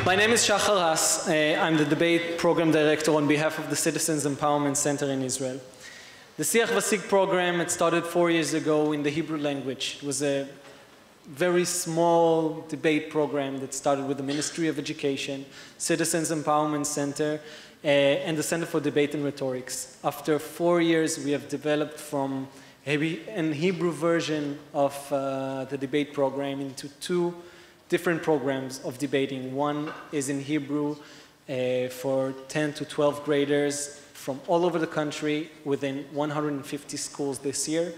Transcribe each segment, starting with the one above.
My name is Shachar Haas. I'm the debate program director on behalf of the Citizens Empowerment Center in Israel. The ושיג program, it started 4 years ago in the Hebrew language. It was a very small debate program that started with the Ministry of Education, Citizens Empowerment Center, and the Center for Debate and Rhetorics. After 4 years, we have developed from an Hebrew version of the debate program into 2 different programs of debating. One is in Hebrew for 10 to 12 graders from all over the country within 150 schools this year.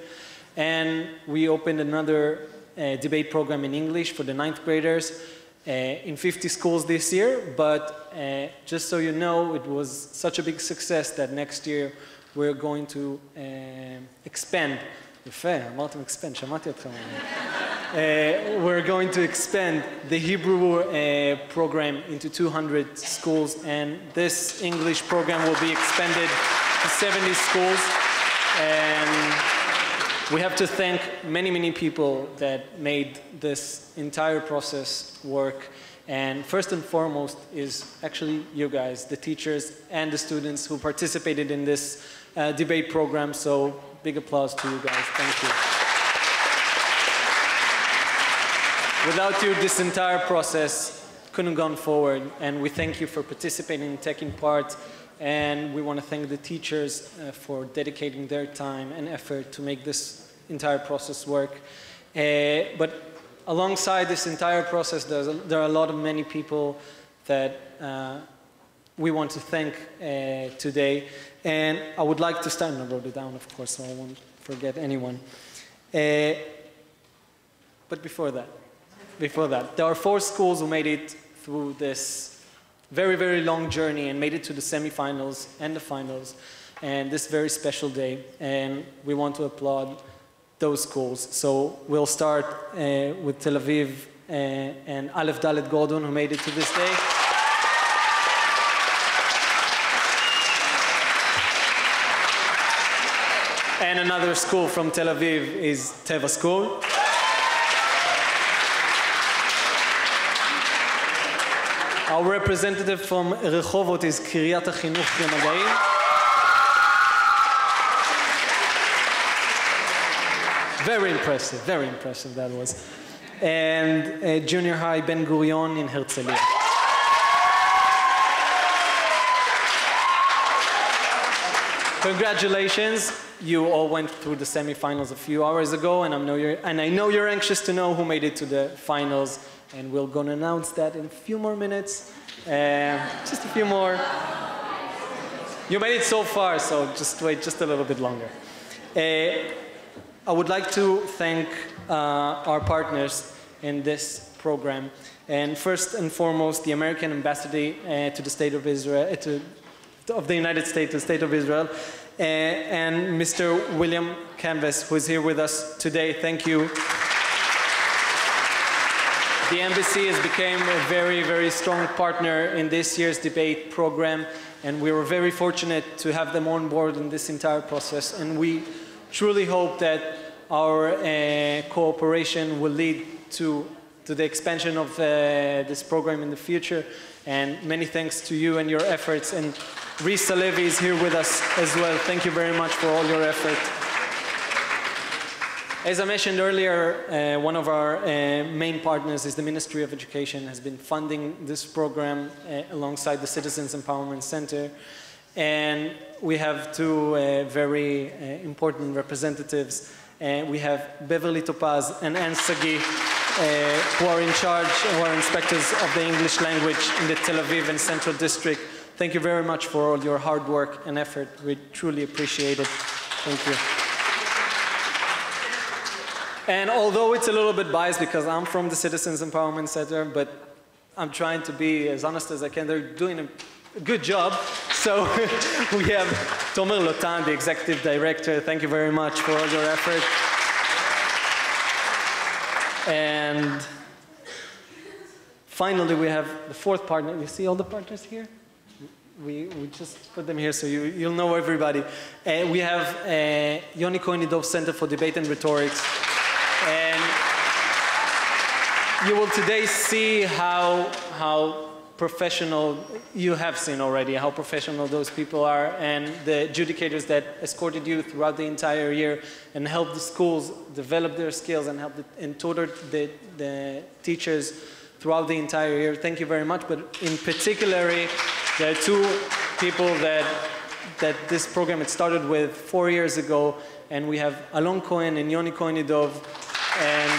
And we opened another debate program in English for the 9th graders in 50 schools this year. But just so you know, it was such a big success that next year we're going to expand. יפה, אמרתם expand, שמעתי אתכם. We're going to expand the Hebrew program into 200 schools, and this English program will be expanded to 70 schools. And we have to thank many, many people that made this entire process work. And first and foremost is actually you guys, the teachers and the students who participated in this debate program. So big applause to you guys. Thank you. Without you, this entire process couldn't have gone forward, and we thank you for participating and taking part, and we want to thank the teachers for dedicating their time and effort to make this entire process work. But alongside this entire process, there are a lot of many people that we want to thank today, and I would like to start, and I wrote it down, of course, so I won't forget anyone. But before that, there are 4 schools who made it through this very, very long journey and made it to the semifinals and the finals, and this very special day, and we want to applaud those schools. So we'll start with Tel Aviv and Aleph Dalet Gordon, who made it to this day. And another school from Tel Aviv is Teva School. Our representative from Rehovot is Kiryat HaChinuch Lemadaim. Very impressive that was. And junior high Ben Gurion in Herzliya. Congratulations, you all went through the semifinals a few hours ago, and I know you're anxious to know who made it to the finals, and we're going to announce that in a few more minutes. Just a few more. You made it so far, so just wait just a little bit longer. I would like to thank our partners in this program, and first and foremost, the American Embassy to the State of Israel, of the United States, the State of Israel, and Mr. William Canvas, who is here with us today. Thank you. The embassy has become a very, very strong partner in this year's debate program, and we were very fortunate to have them on board in this entire process, and we truly hope that our cooperation will lead to the expansion of this program in the future. And many thanks to you and your efforts. And Risa Levi is here with us as well. Thank you very much for all your effort. As I mentioned earlier, one of our main partners is the Ministry of Education, has been funding this program alongside the Citizens Empowerment Center. And we have 2 very important representatives. We have Beverly Topaz and Anne Sagi, who are in charge, who are inspectors of the English language in the Tel Aviv and Central District. Thank you very much for all your hard work and effort. We truly appreciate it. Thank you. And although it's a little bit biased because I'm from the Citizens Empowerment Center, but I'm trying to be as honest as I can. They're doing a good job. So we have Tomer Lotan, the Executive Director. Thank you very much for all your effort. And finally, we have the 4th partner. You see all the partners here? We just put them here so you'll know everybody. We have Yoni Kehn-Idov Center for Debate and Rhetorics. And you will today see how professional, you have seen already how professional those people are, and the adjudicators that escorted you throughout the entire year and helped the schools develop their skills and and tutored the teachers throughout the entire year. Thank you very much. But in particular, there are two people that this program had started with 4 years ago, and we have Alon Cohen and Yoni Kehn-Idov, and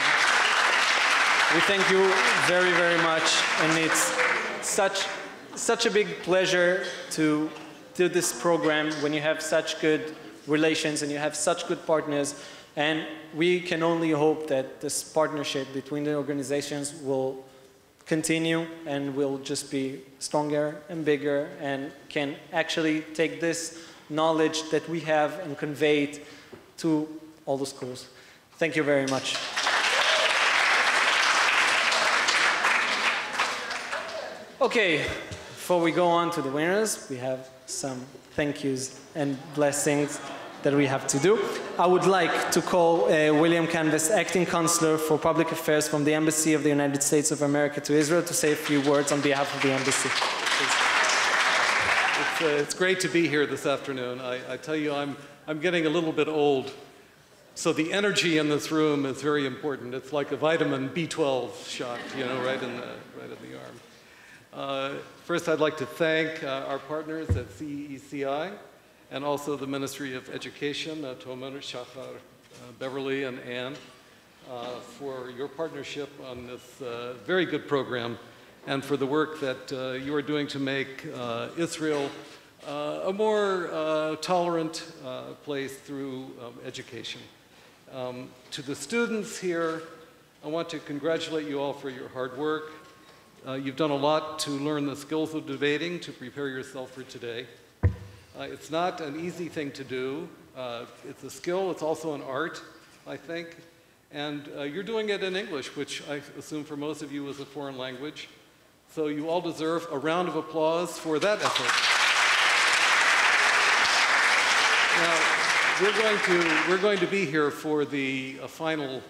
we thank you very, very much, and it's such a big pleasure to do this program when you have such good relations and you have such good partners, and we can only hope that this partnership between the organizations will continue and will just be stronger and bigger and can actually take this knowledge that we have and convey it to all the schools. Thank you very much. Okay, before we go on to the winners, we have some thank yous and blessings that we have to do. I would like to call William Canvas, Acting Consular for Public Affairs from the Embassy of the United States of America to Israel, to say a few words on behalf of the embassy. It's great to be here this afternoon. I tell you, I'm getting a little bit old, so the energy in this room is very important. It's like a vitamin B12 shot, you know, right in the arm. First, I'd like to thank our partners at CECI and also the Ministry of Education, Tomer, Shachar, Beverly, and Ann, for your partnership on this very good program and for the work that you are doing to make Israel a more tolerant place through education. To the students here, I want to congratulate you all for your hard work. You've done a lot to learn the skills of debating to prepare yourself for today. It's not an easy thing to do. It's a skill, it's also an art, I think. And you're doing it in English, which I assume for most of you is a foreign language. So you all deserve a round of applause for that effort. Now, we're going to be here for the final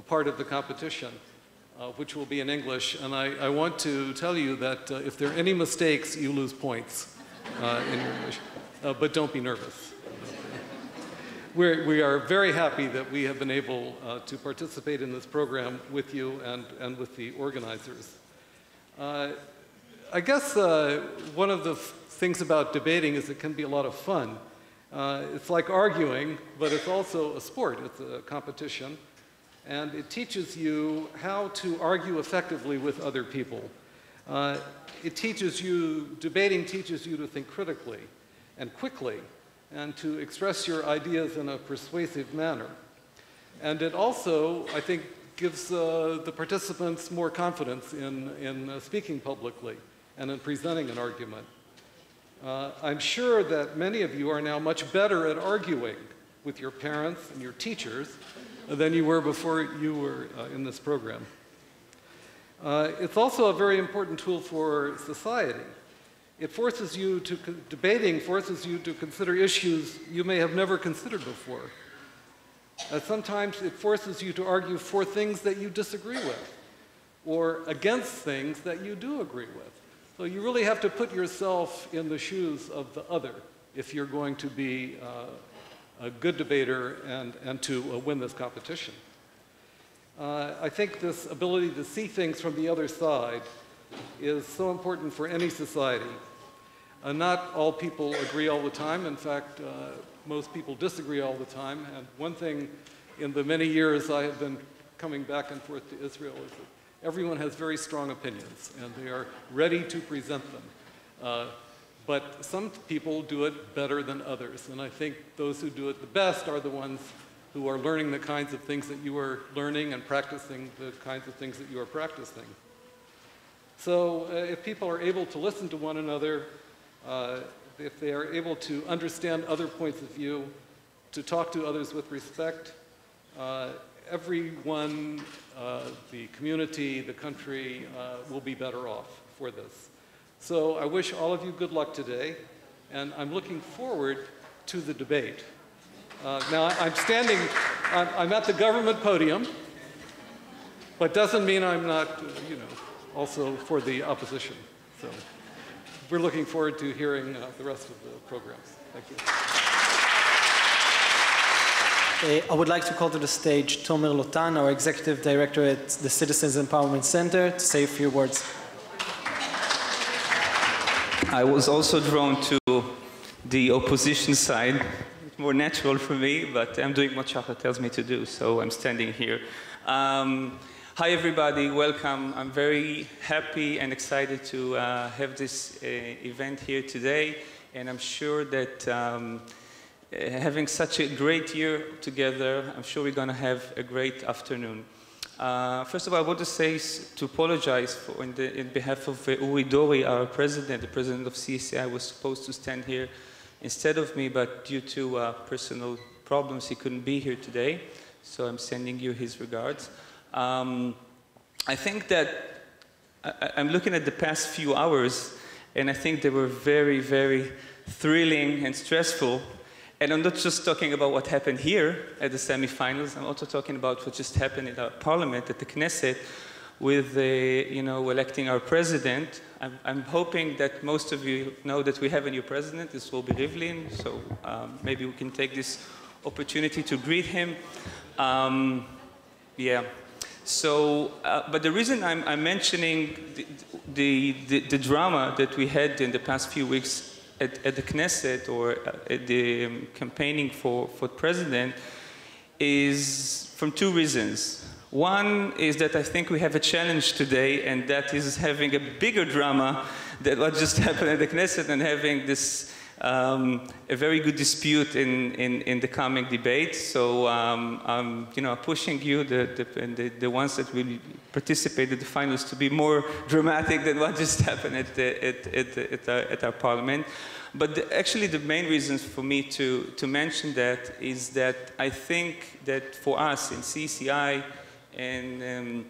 part of the competition, which will be in English. And I want to tell you that if there are any mistakes, you lose points in your English. But don't be nervous. We are very happy that we have been able to participate in this program with you and with the organizers. I guess one of the things about debating is it can be a lot of fun. It's like arguing, but it's also a sport. It's a competition. And it teaches you how to argue effectively with other people. Debating teaches you to think critically and quickly, and to express your ideas in a persuasive manner. And it also, I think, gives the participants more confidence in speaking publicly and in presenting an argument. I'm sure that many of you are now much better at arguing with your parents and your teachers than you were before you were in this program. It's also a very important tool for society. It forces you to, debating forces you to consider issues you may have never considered before. Sometimes it forces you to argue for things that you disagree with, or against things that you do agree with. So you really have to put yourself in the shoes of the other if you're going to be a good debater and to win this competition. I think this ability to see things from the other side is so important for any society. Not all people agree all the time. In fact, most people disagree all the time. And one thing in the many years I have been coming back and forth to Israel is that everyone has very strong opinions, and they are ready to present them. But some people do it better than others. And I think those who do it the best are the ones who are learning the kinds of things that you are learning and practicing the kinds of things that you are practicing. So if people are able to listen to one another, if they are able to understand other points of view, to talk to others with respect, everyone, the community, the country, will be better off for this. So I wish all of you good luck today, and I'm looking forward to the debate. Now, I'm at the government podium, but doesn't mean I'm not, also for the opposition. So we're looking forward to hearing the rest of the programs. Thank you. I would like to call to the stage Tomer Lotan, our Executive Director at the Citizens Empowerment Center, to say a few words. I was also drawn to the opposition side. It's more natural for me, but I'm doing what Shachar tells me to do, so I'm standing here. Hi everybody, welcome. I'm very happy and excited to have this event here today, and I'm sure that having such a great year together, I'm sure we're going to have a great afternoon. First of all, I want to say, to apologize for, in behalf of Uri Dori, our president, the president of CCI, was supposed to stand here instead of me, but due to personal problems, he couldn't be here today. So I'm sending you his regards. I think that I'm looking at the past few hours, and I think they were very, very thrilling and stressful. And I'm not just talking about what happened here at the semifinals. I'm also talking about what just happened in our parliament, at the Knesset, with electing our president. I'm hoping that most of you know that we have a new president. This will be Rivlin, so maybe we can take this opportunity to greet him. Yeah. So, but the reason I'm mentioning the drama that we had in the past few weeks at the Knesset, or at the campaigning for president, is from two reasons. One is that I think we have a challenge today, and that is having a bigger drama than what just happened at the Knesset, and having this a very good dispute in the coming debate. So I'm pushing you, the ones that will participate in the finals, to be more dramatic than what just happened at our parliament. But actually the main reason for me to mention that is that I think that for us in CCI, and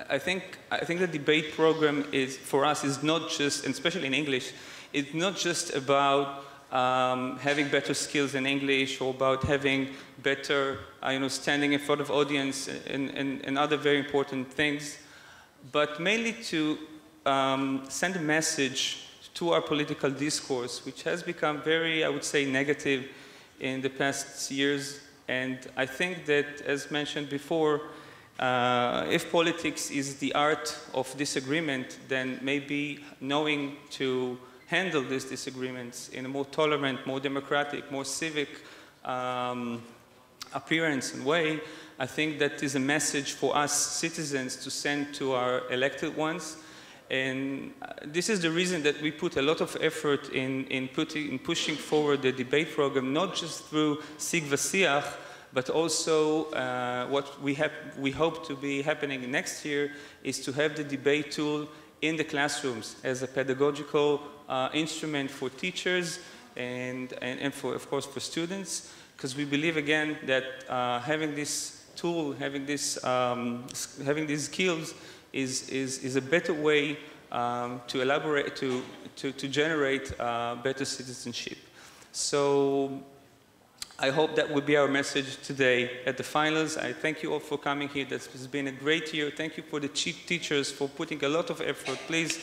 I think the debate program is, for us, is not just, and especially in English, it's not just about having better skills in English, or about having better, standing in front of audience and other very important things, but mainly to send a message to our political discourse, which has become very, I would say, negative in the past years. And I think that, as mentioned before, if politics is the art of disagreement, then maybe knowing to handle these disagreements in a more tolerant, more democratic, more civic appearance and way, I think that is a message for us citizens to send to our elected ones. And this is the reason that we put a lot of effort in pushing forward the debate program, not just through Sig v'Siach, but also what we hope to be happening next year is to have the debate tool in the classrooms as a pedagogical instrument for teachers and for, of course, for students, because we believe again that having this tool, having these skills is a better way to elaborate, to generate better citizenship. So I hope that will be our message today at the finals. I thank you all for coming here. This has been a great year. Thank you for the chief teachers for putting a lot of effort. Please,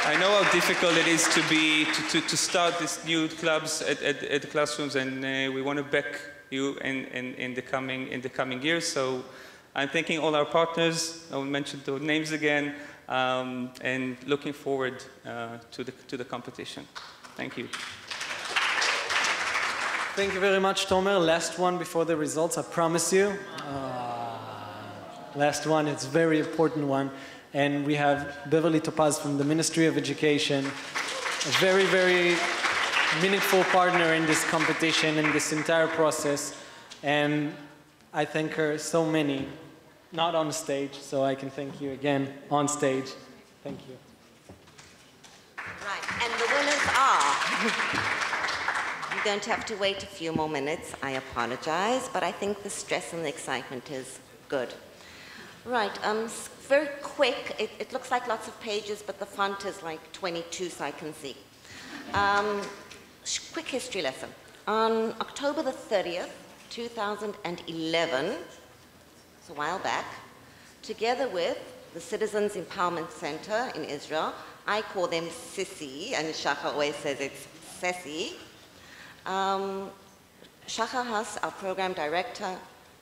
I know how difficult it is to start these new clubs at the classrooms, and we want to back you in the coming years. So I'm thanking all our partners. I will mention the names again. And looking forward to the competition. Thank you. Thank you very much, Tomer. Last one before the results, I promise you. Last one, it's a very important one. And we have Beverly Topaz from the Ministry of Education, a very, very meaningful partner in this competition, in this entire process. And I thank her so many. Not on stage, so I can thank you again on stage. Thank you. Right, and the winners are... You're going to have to wait a few more minutes. I apologize, but I think the stress and the excitement is good. Right, very quick. It looks like lots of pages, but the font is like 22, so I can see. Quick history lesson. On October the 30th, 2011, it's a while back, together with the Citizens Empowerment Center in Israel. I call them Sissy, and Shachar always says it's Sessi. Shachar Haas, our program director,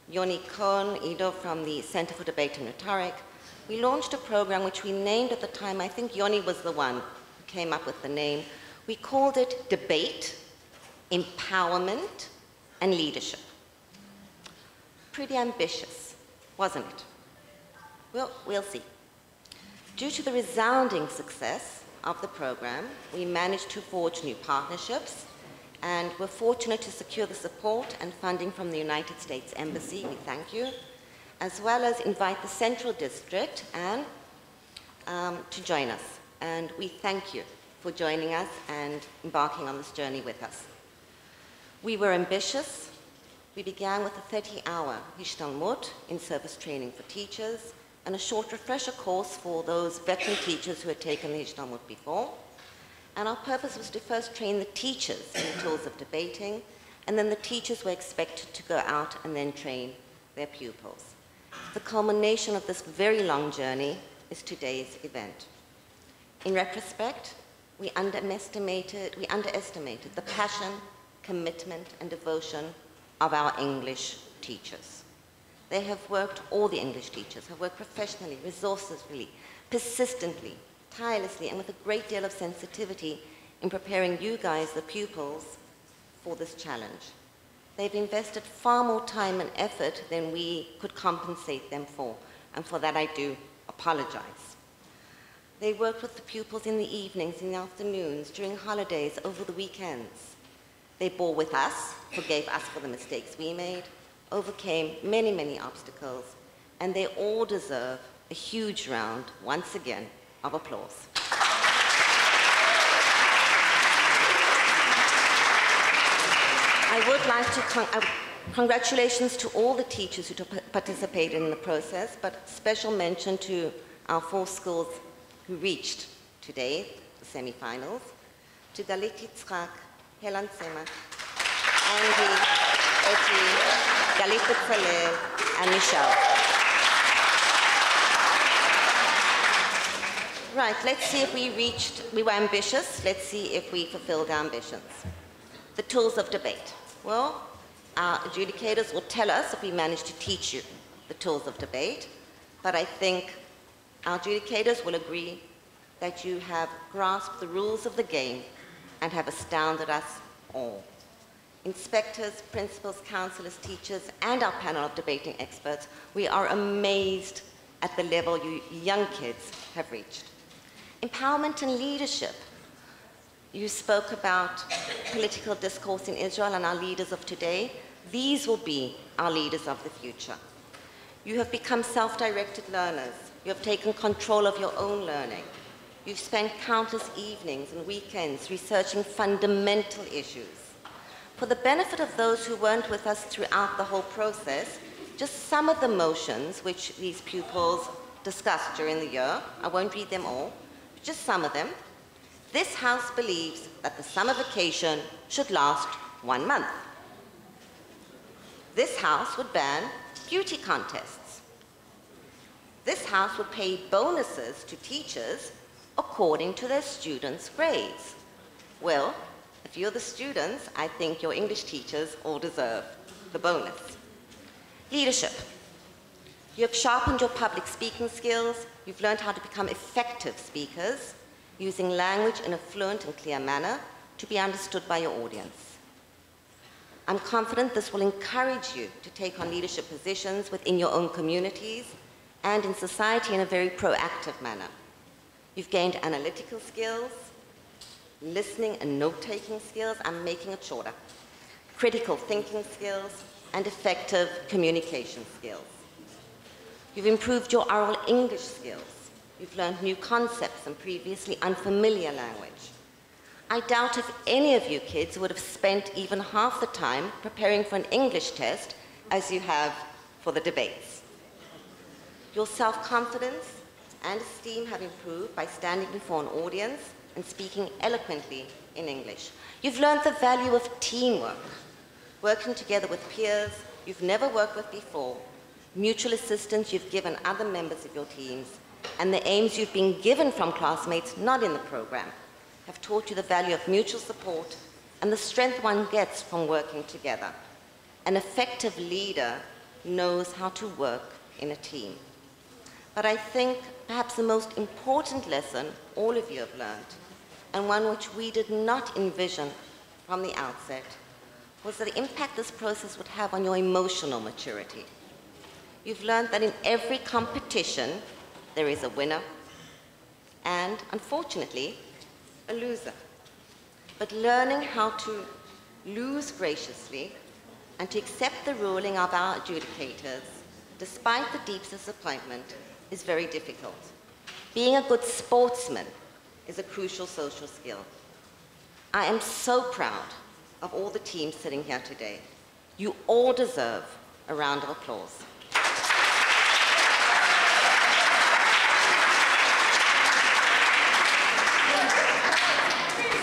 Yoni Kehn-Ido from the Center for Debate and Rhetoric. We launched a program which we named at the time, I think Yoni was the one who came up with the name. We called it Debate, Empowerment, and Leadership. Pretty ambitious, wasn't it? Well, we'll see. Due to the resounding success of the program, we managed to forge new partnerships, and we're fortunate to secure the support and funding from the United States Embassy, we thank you, as well as invite the Central District and to join us. And we thank you for joining us and embarking on this journey with us. We were ambitious. We began with a 30-hour Hishtalmut in-service training for teachers and a short refresher course for those veteran teachers who had taken the Hishtalmut before. And our purpose was to first train the teachers in the tools of debating, and then the teachers were expected to go out and then train their pupils. The culmination of this very long journey is today's event. In retrospect, we underestimated the passion, commitment, and devotion of our English teachers. They have worked, all the English teachers have worked professionally, resourcefully, persistently, tirelessly, and with a great deal of sensitivity in preparing you guys, the pupils, for this challenge. They've invested far more time and effort than we could compensate them for, and for that I do apologize. They worked with the pupils in the evenings, in the afternoons, during holidays, over the weekends. They bore with us, forgave us for the mistakes we made, overcame many, many obstacles, and they all deserve a huge round, once again, of applause. I would like to congratulations to all the teachers who participated in the process, but special mention to our 4 schools who reached today the semifinals, to Galit Yitzchak, Helen Semach, Andy, Eti, Galit Betzalel, and Michelle. Right, let's see if we were ambitious. Let's see if we fulfilled our ambitions. The tools of debate. Well, our adjudicators will tell us if we managed to teach you the tools of debate, but I think our adjudicators will agree that you have grasped the rules of the game and have astounded us all. Inspectors, principals, counselors, teachers, and our panel of debating experts, we are amazed at the level you young kids have reached. Empowerment and leadership. You spoke about political discourse in Israel and our leaders of today. These will be our leaders of the future. You have become self-directed learners. You have taken control of your own learning. You've spent countless evenings and weekends researching fundamental issues. For the benefit of those who weren't with us throughout the whole process, just some of the motions which these pupils discussed during the year, I won't read them all, but just some of them. This house believes that the summer vacation should last 1 month. This house would ban beauty contests. This house would pay bonuses to teachers according to their students' grades. Well, if you're the students, I think your English teachers all deserve the bonus. Leadership. You have sharpened your public speaking skills. You've learned how to become effective speakers, using language in a fluent and clear manner to be understood by your audience. I'm confident this will encourage you to take on leadership positions within your own communities and in society in a very proactive manner. You've gained analytical skills, listening and note-taking skills, I'm making it shorter, critical thinking skills, and effective communication skills. You've improved your oral English skills. You've learned new concepts and previously unfamiliar language. I doubt if any of you kids would have spent even half the time preparing for an English test as you have for the debates. Your self-confidence and esteem have improved by standing before an audience and speaking eloquently in English. You've learned the value of teamwork, working together with peers you've never worked with before, mutual assistance you've given other members of your teams, and the aims you've been given from classmates not in the program have taught you the value of mutual support and the strength one gets from working together. An effective leader knows how to work in a team. But I think perhaps the most important lesson all of you have learned, and one which we did not envision from the outset, was the impact this process would have on your emotional maturity. You've learned that in every competition, there is a winner and, unfortunately, a loser. But learning how to lose graciously and to accept the ruling of our adjudicators, despite the deep disappointment, is very difficult. Being a good sportsman is a crucial social skill. I am so proud of all the teams sitting here today. You all deserve a round of applause.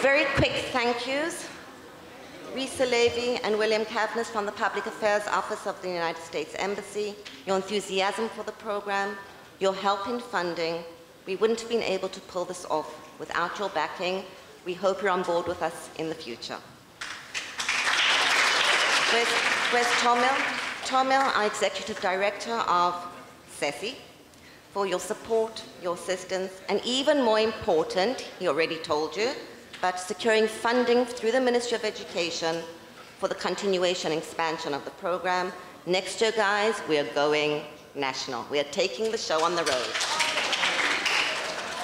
Very quick thank yous. Risa Levy and William Cavness from the Public Affairs Office of the United States Embassy, your enthusiasm for the program, your help in funding. We wouldn't have been able to pull this off without your backing. We hope you're on board with us in the future. Where's Tomil? Tomil, our Executive Director of CESI, for your support, your assistance, and even more important, he already told you, but securing funding through the Ministry of Education for the continuation and expansion of the program. Next year, guys, we are going national. We are taking the show on the road.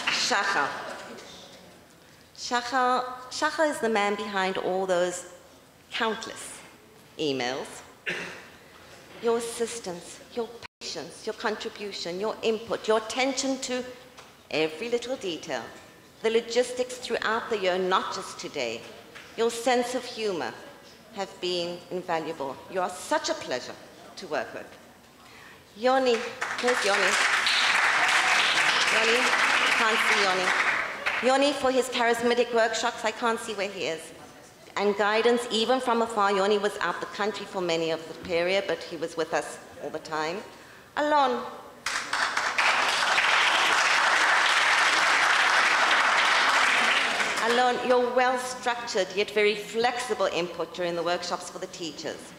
Shachar. Shachar is the man behind all those countless emails. Your assistance, your patience, your contribution, your input, your attention to every little detail, the logistics throughout the year, not just today, your sense of humor have been invaluable. You are such a pleasure to work with. Yoni, where's Yoni? Yoni, can't see Yoni. Yoni for his charismatic workshops, I can't see where he is. And guidance, even from afar. Yoni was out the country for many of the period, but he was with us all the time. Alon. Alon, your well-structured yet very flexible input during the workshops for the teachers.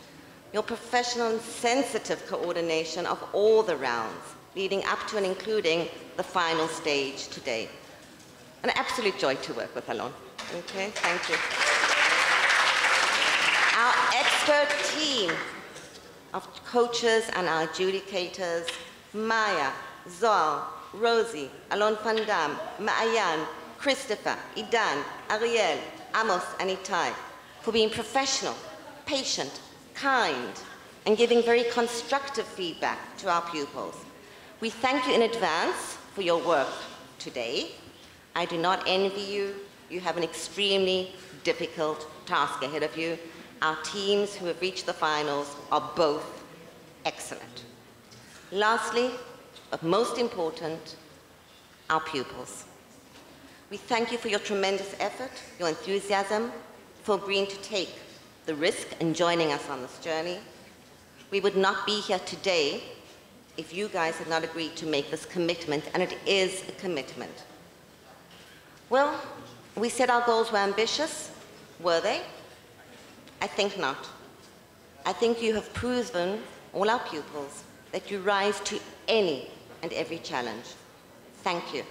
Your professional and sensitive coordination of all the rounds, leading up to and including the final stage today. An absolute joy to work with, Alon. Okay, thank you. Our expert team of coaches and our adjudicators, Maya, Zoal, Rosie, Alon van Dam, Ma'ayan, Christopher, Idan, Ariel, Amos, and Itai, for being professional, patient, kind, and giving very constructive feedback to our pupils. We thank you in advance for your work today. I do not envy you. You have an extremely difficult task ahead of you. Our teams who have reached the finals are both excellent. Lastly, but most important, our pupils. We thank you for your tremendous effort, your enthusiasm, for agreeing to take the risk and joining us on this journey. We would not be here today if you guys had not agreed to make this commitment, and it is a commitment. Well, we said our goals were ambitious. Were they? I think not. I think you have proven, all our pupils, that you rise to any and every challenge. Thank you.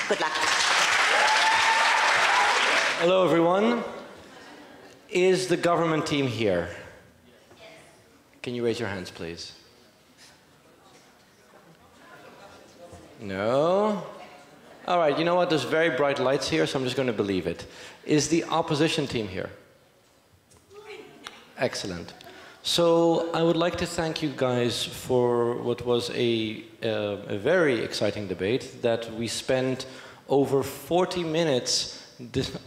Good luck. Hello, everyone. Is the government team here? Can you raise your hands, please? No? All right, you know what? There's very bright lights here, so I'm just going to believe it. Is the opposition team here? Excellent. So I would like to thank you guys for what was a very exciting debate that we spent over 40 minutes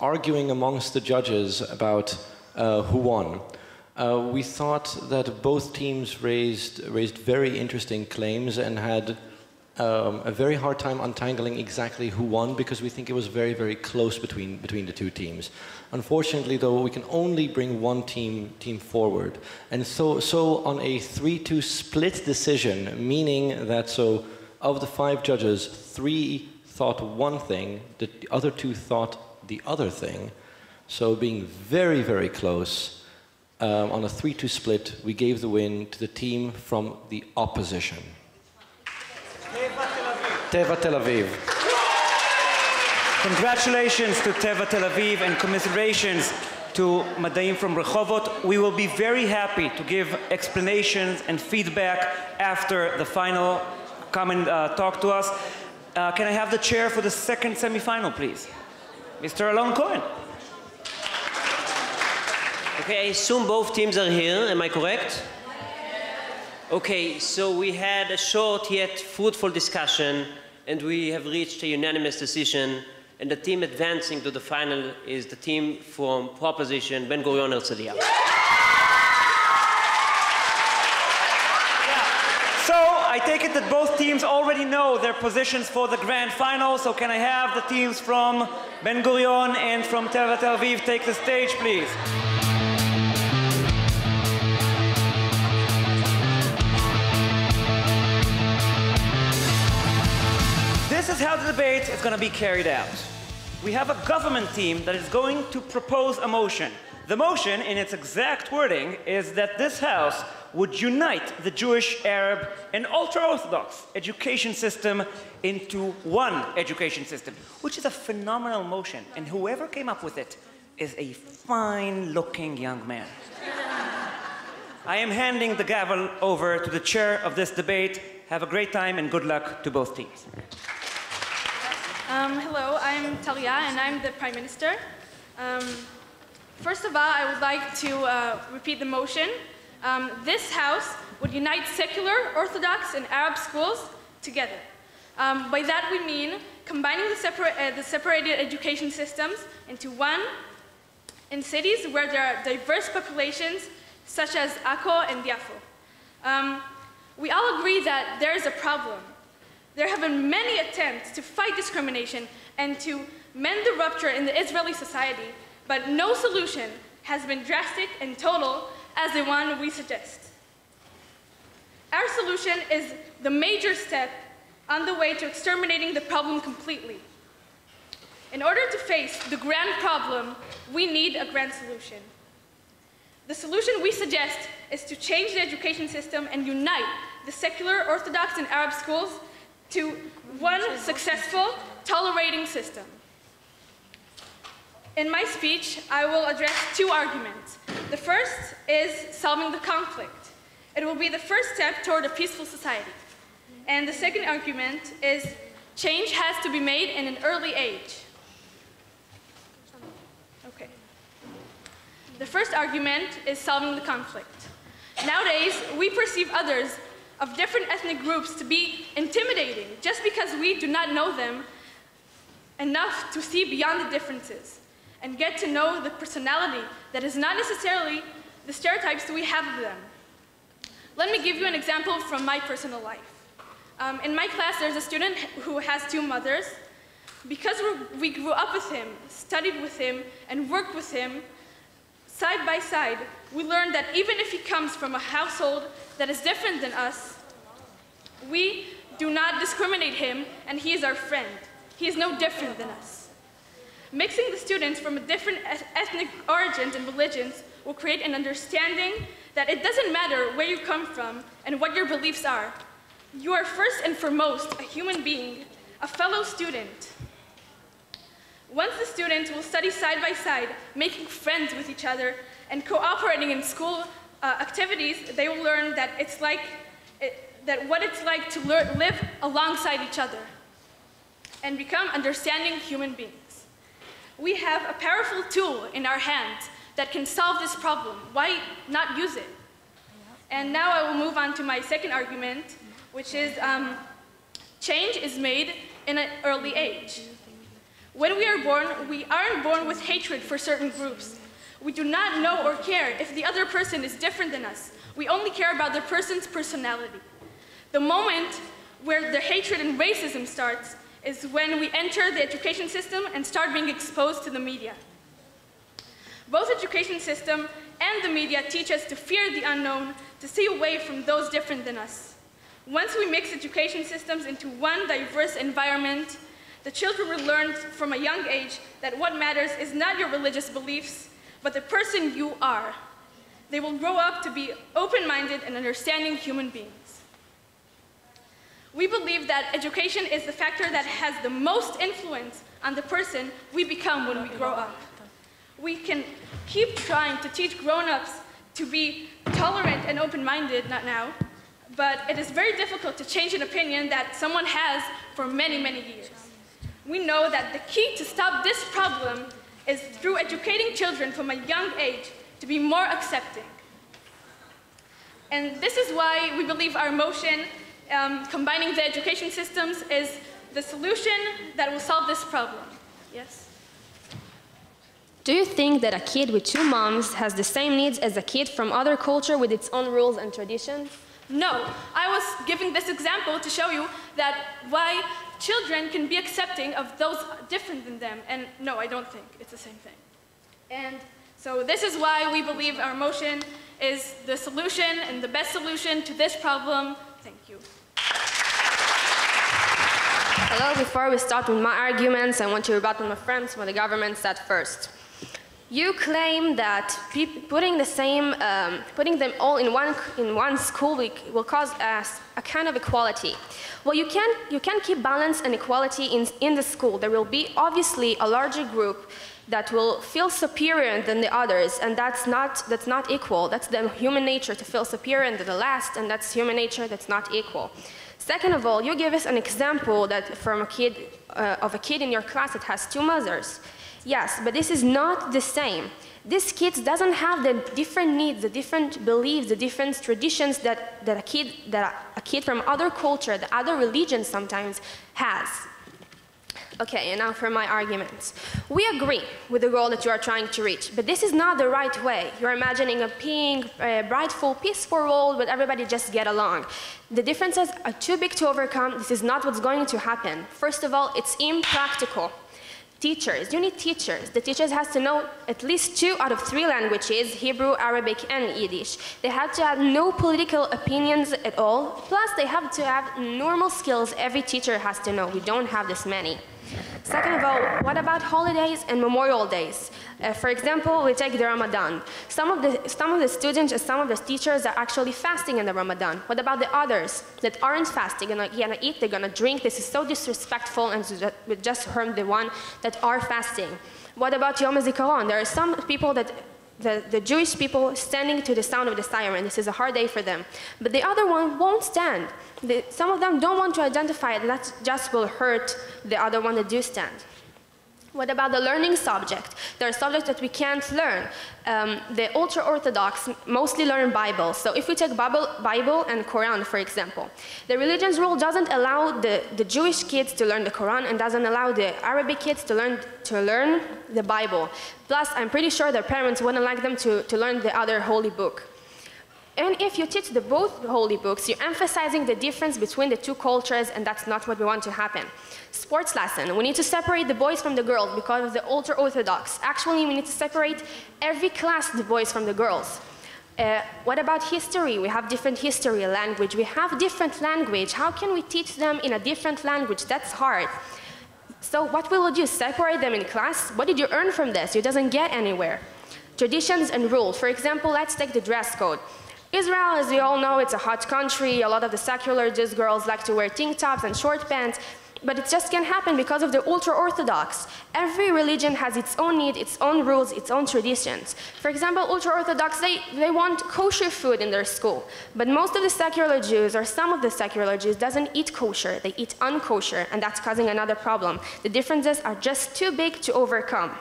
arguing amongst the judges about who won. We thought that both teams raised very interesting claims and had a very hard time untangling exactly who won because we think it was very, very close between the two teams. Unfortunately, though, we can only bring one team forward. And so on a 3-2 split decision, meaning that so of the 5 judges, 3 thought one thing, the other 2 thought the other thing. So being very, very close, on a 3-2 split, we gave the win to the team from the opposition. Teva Tel Aviv. Congratulations to Teva Tel Aviv and commiserations to Madaim from Rehovot. We will be very happy to give explanations and feedback after the final. Come and talk to us. Can I have the chair for the second semifinal, please? Mr. Alon Cohen. Okay, I assume both teams are here, am I correct? Okay, so we had a short yet fruitful discussion, and we have reached a unanimous decision, and the team advancing to the final is the team from Proposition Ben Gurion Herzliya. So I take it that both teams already know their positions for the grand final, so can I have the teams from Ben Gurion and from Teva Tel Aviv take the stage, please? This is how the debate is going to be carried out. We have a government team that is going to propose a motion. The motion, in its exact wording, is that this House would unite the Jewish, Arab, and ultra-Orthodox education system into one education system, which is a phenomenal motion, and whoever came up with it is a fine-looking young man. I am handing the gavel over to the chair of this debate. Have a great time and good luck to both teams. Hello, I'm Talia, and I'm the Prime Minister. First of all, I would like to repeat the motion. This House would unite secular, Orthodox, and Arab schools together. By that we mean combining the separated education systems into one in cities where there are diverse populations, such as Akko and Yafo. We all agree that there is a problem. There have been many attempts to fight discrimination and to mend the rupture in the Israeli society, but no solution has been drastic and total as the one we suggest. Our solution is the major step on the way to exterminating the problem completely. In order to face the grand problem, we need a grand solution. The solution we suggest is to change the education system and unite the secular, Orthodox, and Arab schools to one successful, tolerating system. In my speech, I will address 2 arguments. The first is solving the conflict. It will be the first step toward a peaceful society. And the second argument is change has to be made in an early age. Okay. The first argument is solving the conflict. Nowadays, we perceive others of different ethnic groups to be intimidating just because we do not know them enough to see beyond the differences and get to know the personality that is not necessarily the stereotypes that we have of them. Let me give you an example from my personal life. In my class, there's a student who has 2 mothers. Because we grew up with him, studied with him, and worked with him, side by side, we learned that even if he comes from a household that is different than us, we do not discriminate him, and he is our friend. He is no different than us. Mixing the students from different ethnic origins and religions will create an understanding that it doesn't matter where you come from and what your beliefs are. You are first and foremost a human being, a fellow student. Once the students will study side by side, making friends with each other and cooperating in school activities, they will learn that what it's like to live alongside each other and become understanding human beings. We have a powerful tool in our hands that can solve this problem. Why not use it? And now I will move on to my second argument, which is change is made in an early age. When we are born, we aren't born with hatred for certain groups. We do not know or care if the other person is different than us. We only care about the person's personality. The moment Where the hatred and racism starts is when we enter the education system and start being exposed to the media. Both education system and the media teach us to fear the unknown, to stay away from those different than us. Once we mix education systems into one diverse environment, the children will learn from a young age that what matters is not your religious beliefs, but the person you are. They will grow up to be open-minded and understanding human beings. We believe that education is the factor that has the most influence on the person we become when we grow up. We can keep trying to teach grown-ups to be tolerant and open-minded, not now, but it is very difficult to change an opinion that someone has for many, many years. We know that the key to stop this problem is through educating children from a young age to be more accepting. And this is why we believe our motion, combining the education systems, is the solution that will solve this problem. Yes? Do you think that a kid with two moms has the same needs as a kid from other culture with its own rules and traditions? No. I was giving this example to show you that why children can be accepting of those different than them. And no, I don't think it's the same thing. And so this is why we believe our motion is the solution and the best solution to this problem. Thank you. Hello, before we start with my arguments, I want to rebut my friends what the government said first. You claim that putting them all in one school will cause a kind of equality. Well, you can keep balance and equality in the school. There will be obviously a larger group that will feel superior than the others, and that's not equal. That's the human nature to feel superior than the last, and that's human nature that's not equal. Second of all, you give us an example that from of a kid in your class that has two mothers. Yes, but this is not the same. This kid doesn't have the different needs, the different beliefs, the different traditions that a kid from other culture, the other religions sometimes has. Okay, and now for my arguments. We agree with the goal that you are trying to reach, but this is not the right way. You're imagining a pink, brightful, peaceful world where everybody just get along. The differences are too big to overcome. This is not what's going to happen. First of all, it's impractical. Teachers, you need teachers. The teachers has to know at least 2 out of 3 languages, Hebrew, Arabic, and Yiddish. They have to have no political opinions at all. Plus, they have to have normal skills every teacher has to know. We don't have this many. Second of all, what about holidays and Memorial Days? For example, we take the Ramadan. Some of the students and some of the teachers are actually fasting in the Ramadan. What about the others that aren't fasting? They're gonna eat, they're gonna drink. This is so disrespectful and we just harm the one that are fasting. What about Yom HaZikaron? There are some people that the Jewish people standing to the sound of the siren. This is a hard day for them. But the other one won't stand. Some of them don't want to identify it. That just will hurt the other one that do stand. What about the learning subject? There are subjects that we can't learn. The ultra-Orthodox mostly learn Bible. So if we take Bible and Quran, for example, the religion's rule doesn't allow the Jewish kids to learn the Quran and doesn't allow the Arabic kids to learn the Bible. Plus, I'm pretty sure their parents wouldn't like them to learn the other holy book. And if you teach both holy books, you're emphasizing the difference between the two cultures, and that's not what we want to happen. Sports lesson. We need to separate the boys from the girls because of the ultra-Orthodox. Actually, we need to separate every class, the boys from the girls. What about history? We have different history, language. We have different language. How can we teach them in a different language? That's hard. So what will we do? Separate them in class? What did you earn from this? It doesn't get anywhere. Traditions and rules. For example, let's take the dress code. Israel, as we all know, it's a hot country. A lot of the secular Jewish girls like to wear tank tops and short pants. But it just can't happen because of the ultra-Orthodox. Every religion has its own need, its own rules, its own traditions. For example, ultra-Orthodox, they want kosher food in their school. But most of the secular Jews, or some of the secular Jews, doesn't eat kosher. They eat unkosher, and that's causing another problem. The differences are just too big to overcome.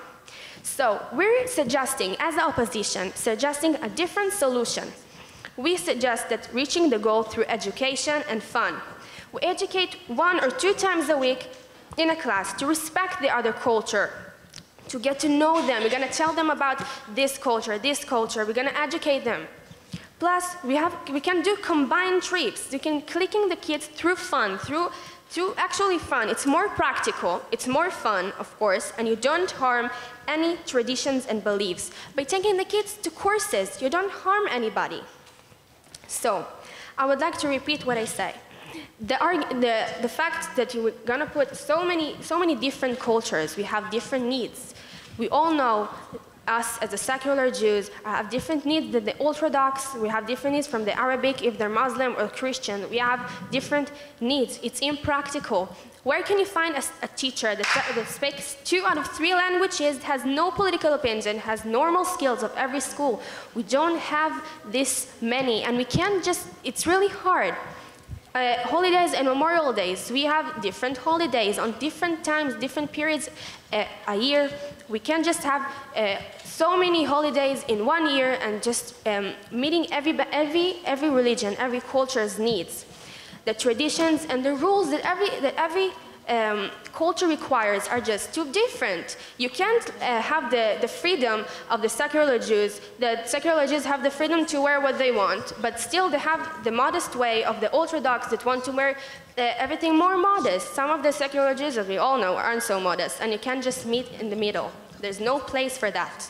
So we're suggesting, as the opposition, suggesting a different solution. We suggest that reaching the goal through education and fun. We educate 1 or 2 times a week in a class to respect the other culture, to get to know them. We're going to tell them about this culture, we're going to educate them. Plus, we can do combined trips. You can clicking the kids through fun, through actually fun. It's more practical, it's more fun, of course, and you don't harm any traditions and beliefs. By taking the kids to courses, you don't harm anybody. So, I would like to repeat what I say. The fact that you're gonna put so many different cultures, we have different needs. We all know us as the secular Jews have different needs than the Orthodox. We have different needs from the Arabic, if they're Muslim or Christian. We have different needs. It's impractical. Where can you find a teacher that speaks 2 out of 3 languages, has no political opinions, and has normal skills of every school? We don't have this many, and we can't just, it's really hard. Holidays and Memorial Days, we have different holidays on different times, different periods a year. We can't just have so many holidays in one year and just meeting every religion, every culture's needs. The traditions and the rules that every culture requires are just too different. You can't have the freedom of the secular Jews. The secular Jews have the freedom to wear what they want, but still they have the modest way of the Orthodox that want to wear everything more modest. Some of the secular Jews, as we all know, aren't so modest, and you can't just meet in the middle. There's no place for that.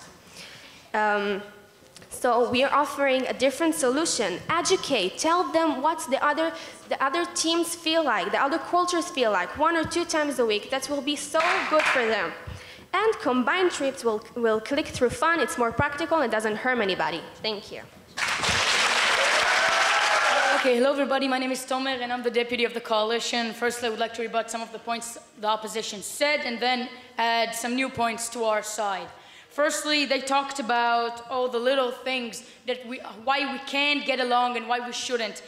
So we are offering a different solution. Educate, tell them what the other teams feel like, the other cultures feel like, 1 or 2 times a week. That will be so good for them. And combined trips will click through fun. It's more practical and it doesn't harm anybody. Thank you. Okay, hello everybody. My name is Tomer and I'm the deputy of the coalition. Firstly, I would like to rebut some of the points the opposition said and then add some new points to our side. Firstly, they talked about all the little things that why we can get along and why we shouldn't.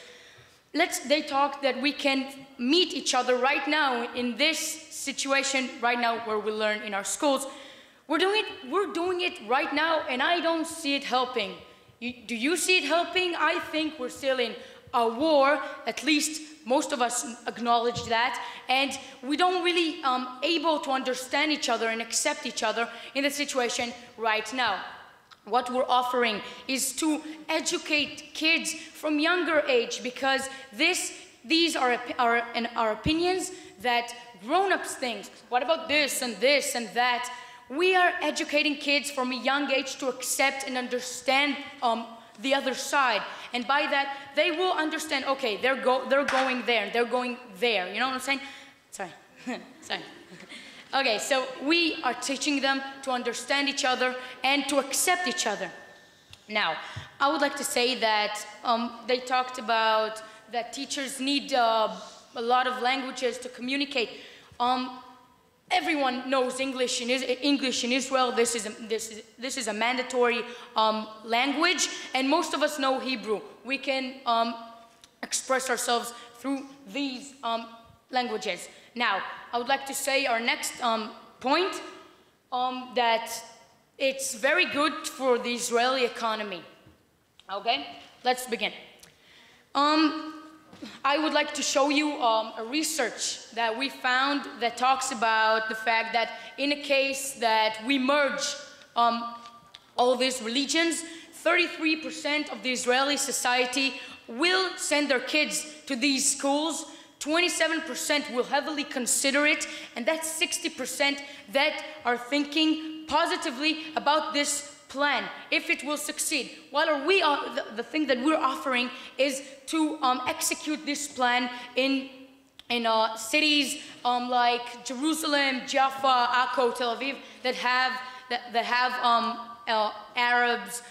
They talked that we can meet each other right now in this situation right now where we learn in our schools. We're doing it right now and I don't see it helping. Do you see it helping? I think we're still in a war, at least most of us acknowledge that, and we don't really able to understand each other and accept each other in the situation right now. What we're offering is to educate kids from younger age, because these are our opinions that grown-ups think. What about this and that? We are educating kids from a young age to accept and understand the other side, and by that they will understand. Okay, they're going there, they're going there. You know what I'm saying? Sorry, sorry. Okay, so we are teaching them to understand each other and to accept each other. Now, I would like to say that they talked about that teachers need a lot of languages to communicate. Everyone knows English in Israel. This is a mandatory language, and most of us know Hebrew. We can express ourselves through these languages. Now, I would like to say our next point, that it's very good for the Israeli economy. Okay, let's begin. I would like to show you a research that we found that talks about the fact that in a case that we merge all these religions, 33% of the Israeli society will send their kids to these schools, 27% will heavily consider it, and that's 60% that are thinking positively about this plan, if it will succeed. What are we, the thing that we're offering is to execute this plan in cities like Jerusalem, Jaffa, Akko, Tel Aviv, that have Arabs,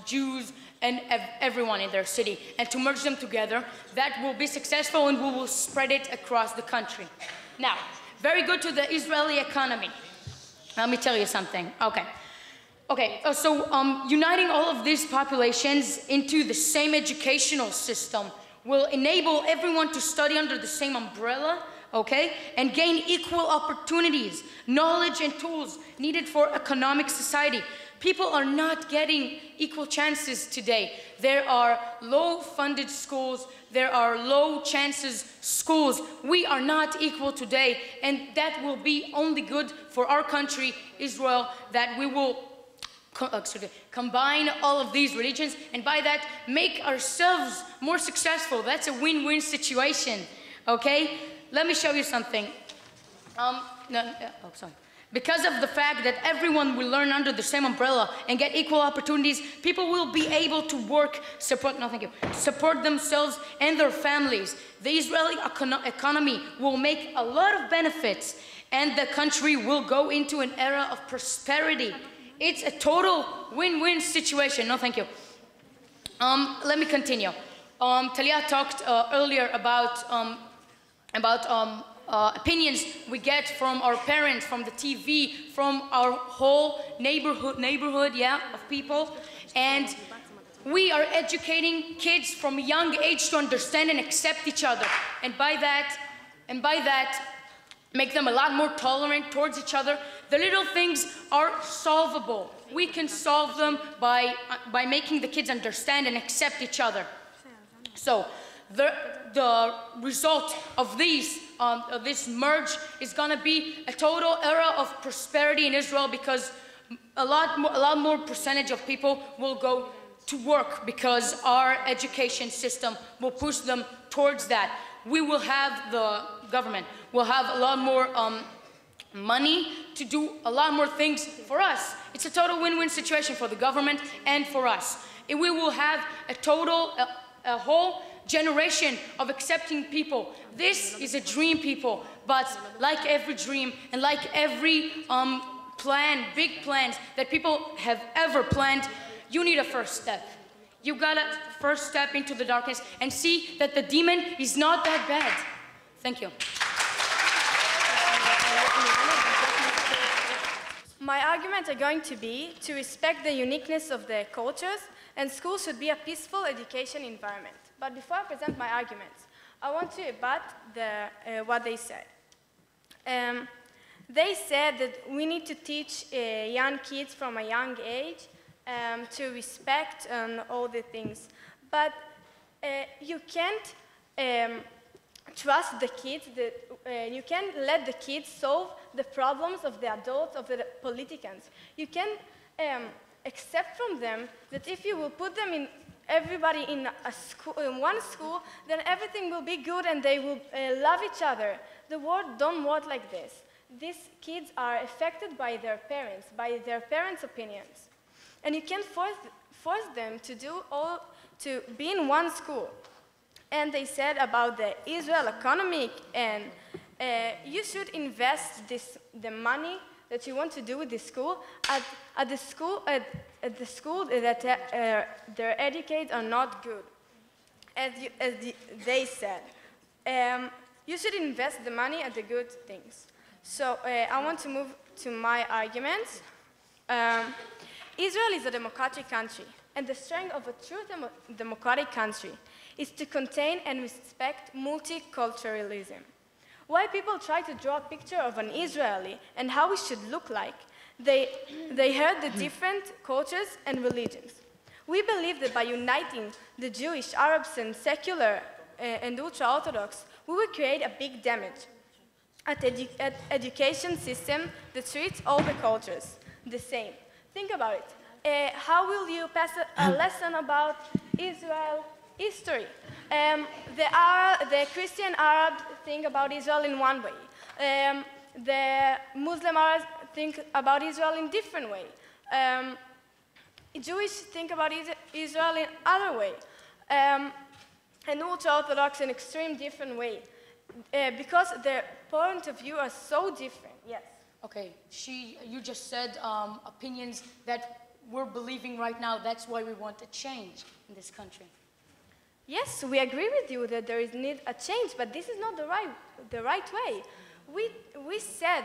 Jews, and everyone in their city, and to merge them together. That will be successful, and we will spread it across the country. Now, very good to the Israeli economy. Let me tell you something. Okay, so uniting all of these populations into the same educational system will enable everyone to study under the same umbrella, okay, and gain equal opportunities, knowledge and tools needed for economic society. People are not getting equal chances today. There are low-funded schools, there are low-chances schools. We are not equal today, and that will be only good for our country, Israel, that we will combine all of these religions, and by that make ourselves more successful. That's a win-win situation, okay? Let me show you something. Sorry. Because of the fact that everyone will learn under the same umbrella and get equal opportunities, people will be able to work, support themselves and their families. The Israeli economy will make a lot of benefits, and the country will go into an era of prosperity. It's a total win-win situation. No, thank you. Let me continue. Talia talked earlier about opinions we get from our parents, from the TV, from our whole neighborhood, of people. And we are educating kids from a young age to understand and accept each other. And by that, make them a lot more tolerant towards each other. The little things are solvable. We can solve them by making the kids understand and accept each other. So the result of this merge is going to be a total era of prosperity in Israel, because a lot more percentage of people will go to work, because our education system will push them towards that. We will have, the government will have a lot more money to do a lot more things for us. It's a total win-win situation for the government and for us. And we will have a whole generation of accepting people. This is a dream, people, but like every dream and like every big plans that people have ever planned, you need a first step. You gotta first step into the darkness and see that the demon is not that bad. Thank you. My arguments are going to be to respect the uniqueness of the cultures, and schools should be a peaceful education environment. But before I present my arguments, I want to rebut what they said. They said that we need to teach young kids from a young age to respect all the things. But you can't trust the kids, you can't let the kids solve the problems of the adults, of the politicians. You can accept from them that if you will put them everybody in one school, then everything will be good and they will love each other. The world don't work like this. These kids are affected by their parents' opinions. And you can't force them to be in one school. And they said about the Israel economy, and you should invest the money that you want to do with the school at the school that their educators are not good, as they said. You should invest the money at the good things. So I want to move to my arguments. Israel is a democratic country, and the strength of a true democratic country is to contain and respect multiculturalism. While people try to draw a picture of an Israeli and how it should look like, they heard the different cultures and religions. We believe that by uniting the Jewish, Arabs, and secular and ultra-Orthodox, we will create a big damage at education system that treats all the cultures the same. Think about it. How will you pass a lesson about Israel history? The Christian Arab think about Israel in one way. The Muslim Arabs think about Israel in different way. Jewish think about Israel in other way. And ultra-Orthodox in extreme different way. Because their point of view are so different. Yes. Okay, you just said opinions that we're believing right now. That's why we want a change in this country. Yes, we agree with you that there is need a change, but this is not the right way. We said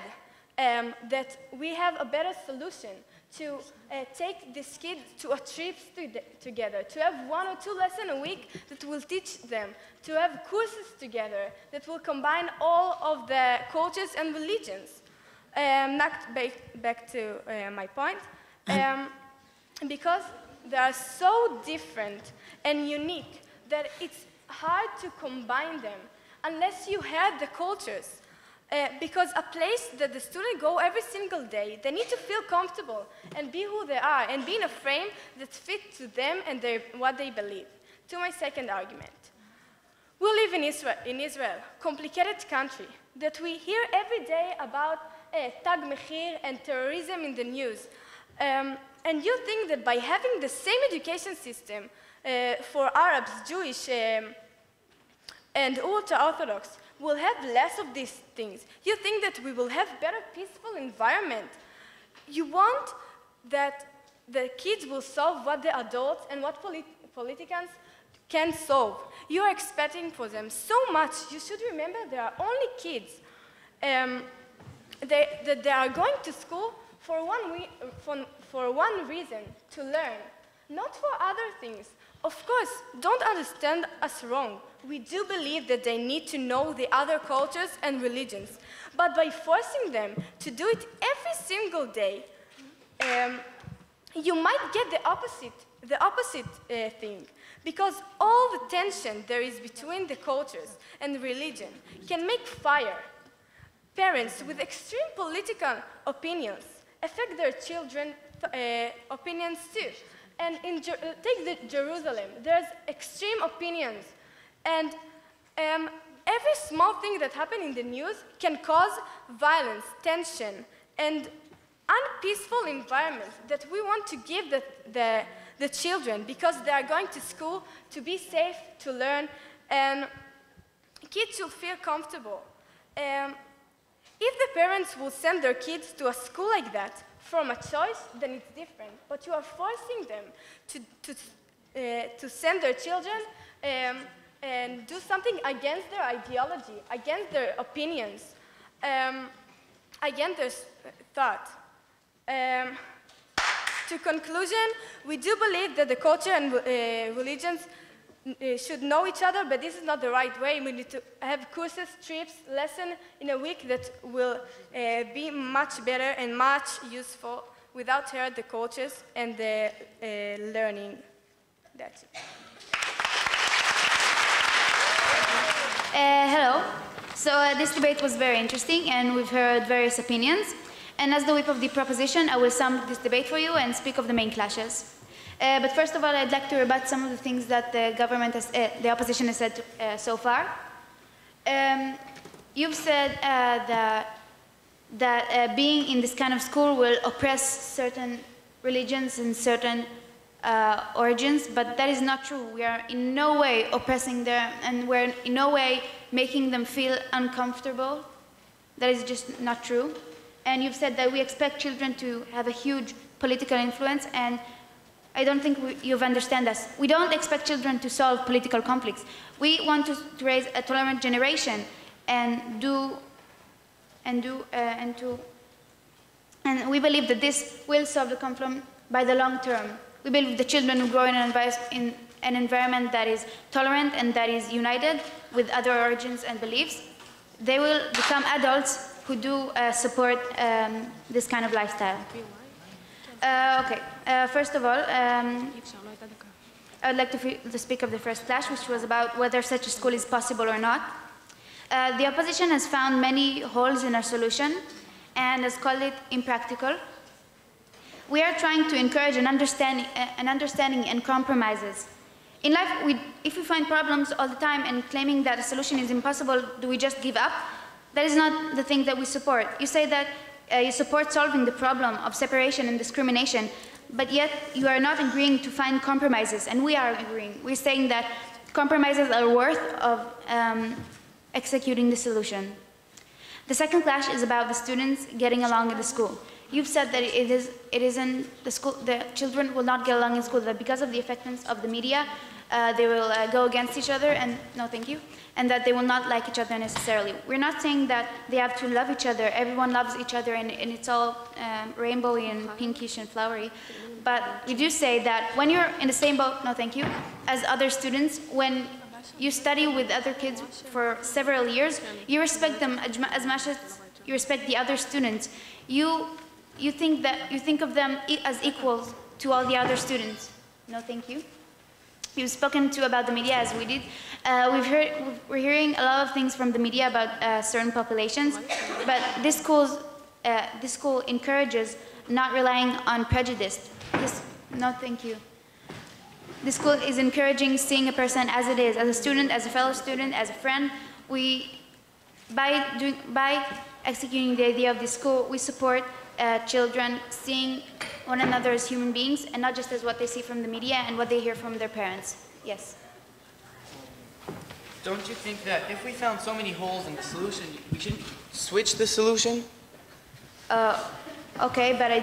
that we have a better solution to take these kids to a trip together, to have 1 or 2 lessons a week that will teach them, to have courses together that will combine all of the cultures and religions. Back to my point. Because they are so different and unique that it's hard to combine them unless you had the cultures. Because a place that the students go every single day, they need to feel comfortable and be who they are and be in a frame that fits to them and what they believe. To my second argument. We live in Israel, complicated country, that we hear every day about Tag Mechir and terrorism in the news. And you think that by having the same education system for Arabs, Jewish, and ultra-Orthodox, we'll have less of these things. You think that we will have better peaceful environment. You want that the kids will solve what the adults and what politicians can solve. You are expecting for them so much. You should remember they are only kids. They are going to school for one reason, to learn, not for other things. Of course, don't understand us wrong. We do believe that they need to know the other cultures and religions. But by forcing them to do it every single day, you might get the opposite thing. Because all the tension there is between the cultures and religion can make fire. Parents with extreme political opinions affect their children's opinions too. And take Jerusalem, there's extreme opinions. And every small thing that happens in the news can cause violence, tension, and unpeaceful environment that we want to give the children, because they are going to school to be safe, to learn, and kids should feel comfortable. If the parents will send their kids to a school like that from a choice, then it's different. But you are forcing them to send their children and do something against their ideology, against their opinions, against their thought. To conclusion, we do believe that the culture and religions should know each other, but this is not the right way. We need to have courses, trips, lessons in a week that will be much better and much useful without hurt the cultures and the learning. That's it. Hello. So this debate was very interesting, and we've heard various opinions. And as the whip of the proposition, I will sum this debate for you and speak of the main clashes. But first of all, I'd like to rebut some of the things that the opposition has said so far. You've said that being in this kind of school will oppress certain religions and certain origins, but that is not true. We are in no way oppressing them, and we're in no way making them feel uncomfortable. That is just not true. And you've said that we expect children to have a huge political influence, and I don't think you've understand us. We don't expect children to solve political conflicts. We want to raise a tolerant generation and we believe that this will solve the conflict by the long term. We believe the children who grow in an environment that is tolerant and that is united with other origins and beliefs, they will become adults who do support this kind of lifestyle. First of all, I would like to speak of the first clash, which was about whether such a school is possible or not. The opposition has found many holes in our solution and has called it impractical. We are trying to encourage an understanding and compromises. In life, if we find problems all the time and claiming that a solution is impossible, do we just give up? That is not the thing that we support. You say that you support solving the problem of separation and discrimination, but yet you are not agreeing to find compromises, and we are agreeing. We're saying that compromises are worth of executing the solution. The second clash is about the students getting along in the school. You've said that it isn't the school, the children will not get along in school, that because of the effectiveness of the media, they will go against each other, and no thank you, and that they will not like each other necessarily. We're not saying that they have to love each other, everyone loves each other, and it's all rainbowy and pinkish and flowery, but we do say that when you're in the same boat, no thank you, as other students, when you study with other kids for several years, you respect them as much as you respect the other students. You think of them as equals to all the other students. No, thank you. you've spoken to about the media as we did. We're hearing a lot of things from the media about certain populations, but this school encourages not relying on prejudice. No, thank you. This school is encouraging seeing a person as it is, as a student, as a fellow student, as a friend. By executing the idea of this school, we support children seeing one another as human beings and not just as what they see from the media and what they hear from their parents. Yes. Don't you think that if we found so many holes in the solution, we should switch the solution? Okay, but I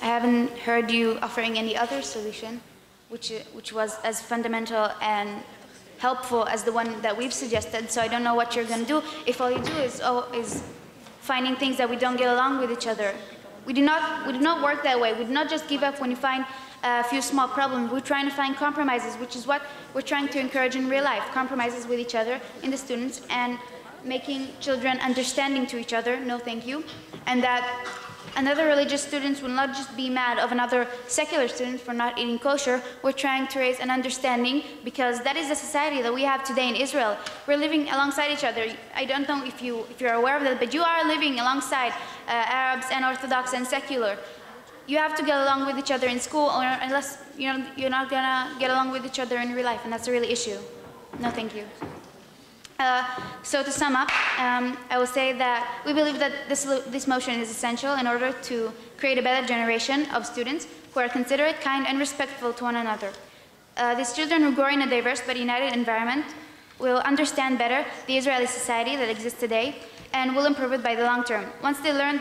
haven't heard you offering any other solution, which was as fundamental and helpful as the one that we've suggested. So I don't know what you're going to do if all you do is finding things that we don't get along with each other. We do not work that way. We do not just give up when you find a few small problems. We're trying to find compromises, which is what we're trying to encourage in real life, compromises with each other in the students and making children understanding to each other, no thank you, and that another religious students will not just be mad of another secular student for not eating kosher. We're trying to raise an understanding because that is the society that we have today in Israel. We're living alongside each other. I don't know if you're aware of that, but you are living alongside Arabs and Orthodox and secular. You have to get along with each other in school, or unless you're not gonna get along with each other in real life, and that's a real issue. No, thank you. So to sum up, I will say that we believe that this motion is essential in order to create a better generation of students who are considerate, kind, and respectful to one another. These children who grow in a diverse but united environment will understand better the Israeli society that exists today and will improve it by the long term. Once they learn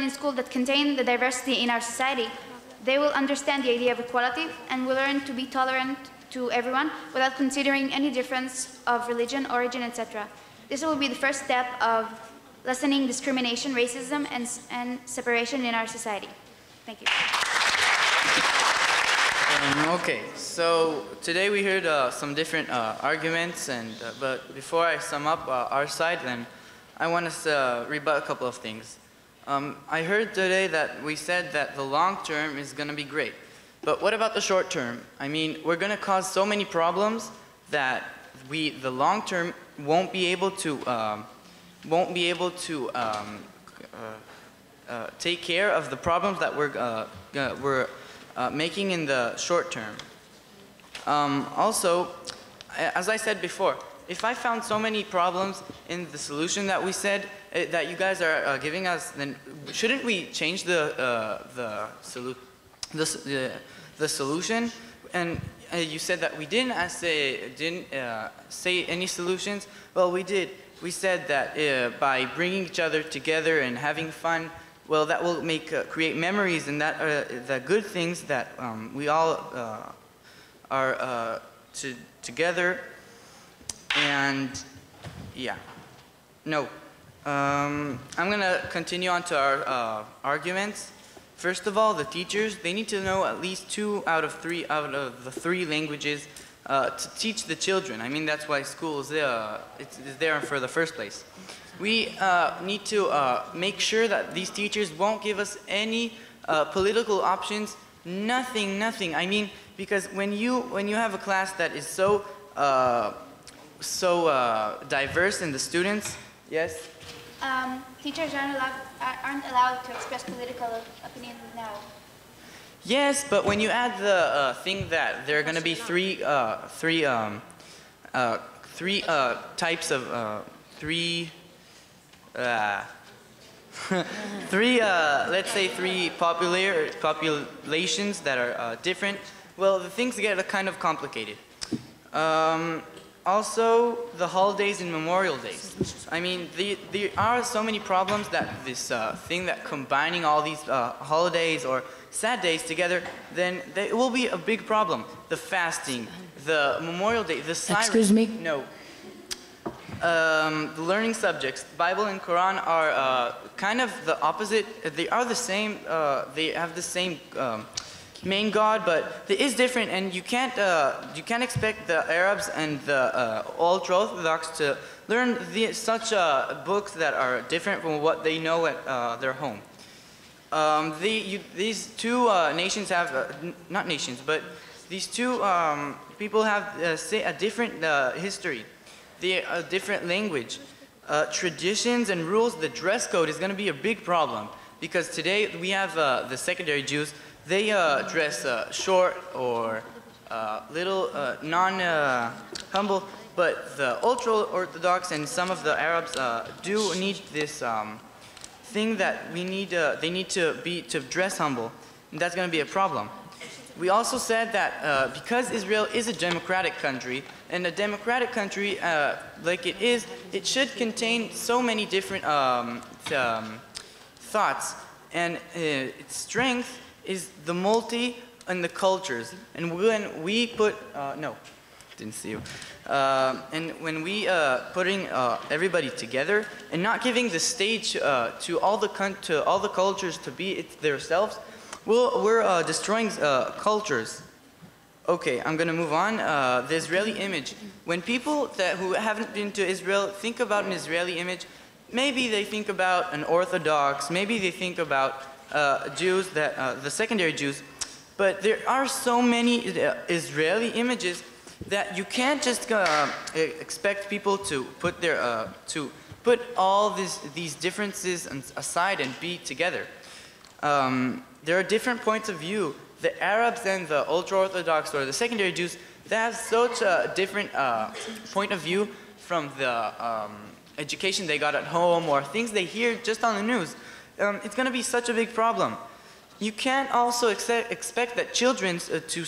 in school that contain the diversity in our society, they will understand the idea of equality and will learn to be tolerant to everyone without considering any difference of religion, origin, etc. This will be the first step of lessening discrimination, racism, and separation in our society. Thank you. Okay, so today we heard some different arguments, but before I sum up our side, then I want to rebut a couple of things. I heard today that we said that the long term is going to be great. But what about the short term? I mean, we're going to cause so many problems that the long term won't be able to take care of the problems that we're making in the short term. Also, as I said before, if I found so many problems in the solution that we said that you guys are giving us, then shouldn't we change the solution? And you said that we didn't say any solutions. Well, we did. We said that by bringing each other together and having fun, well, that will create memories, and that are the good things that we all are together. And yeah, no. I'm gonna continue on to our arguments. First of all, the teachers, they need to know at least 2 out of the 3 languages to teach the children. I mean, that's why school is there for the first place. We need to make sure that these teachers won't give us any political options, nothing. I mean, because when you have a class that is so diverse in the students, yes? Teachers aren't allowed to express political opinion now. Yes, but when you add the thing that there are going to be three types of let's say 3 populations that are different, well, the things get kind of complicated. Also, the holidays and Memorial Days. I mean, there are so many problems that this thing that combining all these holidays or sad days together, then it will be a big problem. The fasting, the Memorial Day, the silence. Excuse me? No. The learning subjects, Bible and Quran are kind of the opposite. They are the same. They have the same main God, but it is different, and you can't expect the Arabs and the ultra-Orthodox to learn such books that are different from what they know at their home. These two nations have, not nations, but these two people have a different history, a different language. Traditions and rules, the dress code is going to be a big problem because today we have the secondary Jews, they dress short or little non-humble, but the ultra-Orthodox and some of the Arabs do need this thing that they need to dress humble, and that's going to be a problem. We also said that because Israel is a democratic country, and a democratic country like it is, it should contain so many different thoughts, and its strength is the multi and the cultures. And when we put, no, didn't see you. And when we putting everybody together and not giving the stage to all the cultures to be themselves, we're destroying cultures. Okay, I'm gonna move on. The Israeli image. When people who haven't been to Israel think about an Israeli image, maybe they think about an Orthodox, maybe they think about Jews, the secondary Jews, but there are so many Israeli images that you can't just expect people to put put all these differences aside and be together. There are different points of view. The Arabs and the ultra-Orthodox or the secondary Jews, they have such a different point of view from the education they got at home or things they hear just on the news. It's going to be such a big problem. You can't also expect that children to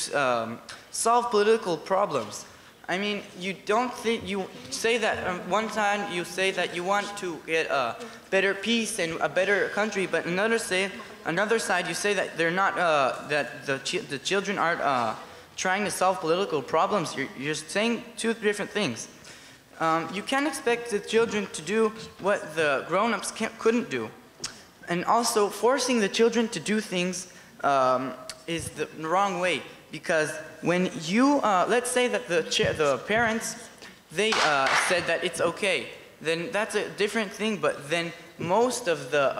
solve political problems. I mean, you say that one time you say that you want to get a better peace and a better country, but another side you say that they're not that the children aren't trying to solve political problems. You're saying two different things. You can't expect the children to do what the grown-ups couldn't do. And also, forcing the children to do things is the wrong way, because when you, let's say that the parents, they said that it's okay, then that's a different thing, but then most of the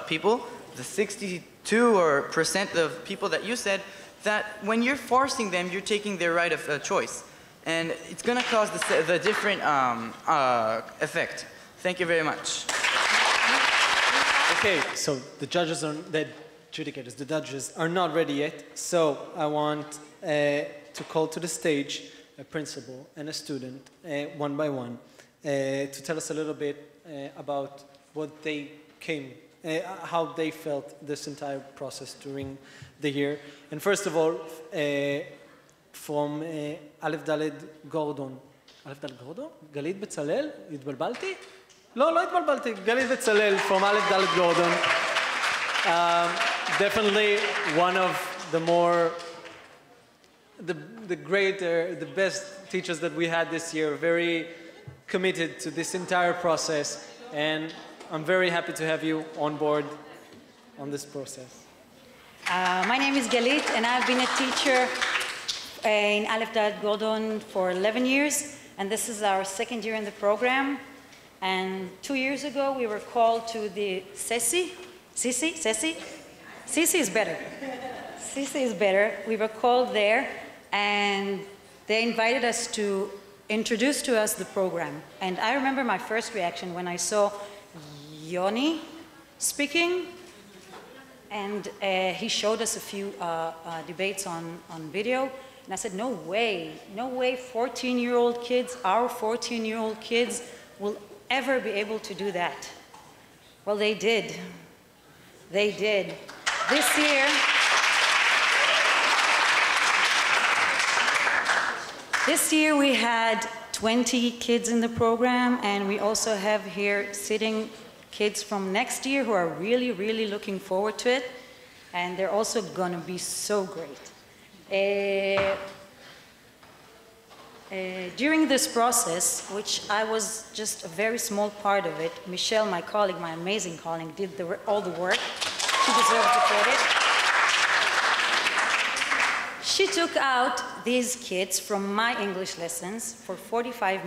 people, the 62% of people that you said, that when you're forcing them, you're taking their right of choice. And it's going to cause the different effect. Thank you very much. Okay, so the judges are, the judges are not ready yet. So I want to call to the stage a principal and a student, one by one, to tell us a little bit about what they came, how they felt this entire process during the year. And first of all, from א' ד' גורדון. א' ד' גורדון? גלית בצלאל? התבלבלתי? לא התבלבלתי. גלית בצלאל from א' ד' גורדון. Definitely one of the more, the greater, the best teachers that we had this year, very committed to this entire process, and I'm very happy to have you on board on this process. My name is Galit, and I've been a teacher in Aleph Dalet Gordon for 11 years, and this is our second year in the program. And 2 years ago, we were called to the Sesi is better. Sisi is better. We were called there, and they invited us to introduce to us the program. And I remember my first reaction when I saw Yoni speaking, and he showed us a few debates on video. And I said, no way, 14-year-old kids, our 14-year-old kids will ever be able to do that. Well, they did. They did. This year we had 20 kids in the program, and we also have here sitting kids from next year who are really, really looking forward to it, and they're also gonna be so great. During this process, which I was just a very small part of it, Michelle, my colleague, my amazing colleague, did all the work. She deserves the credit. She took out these kids from my English lessons for 45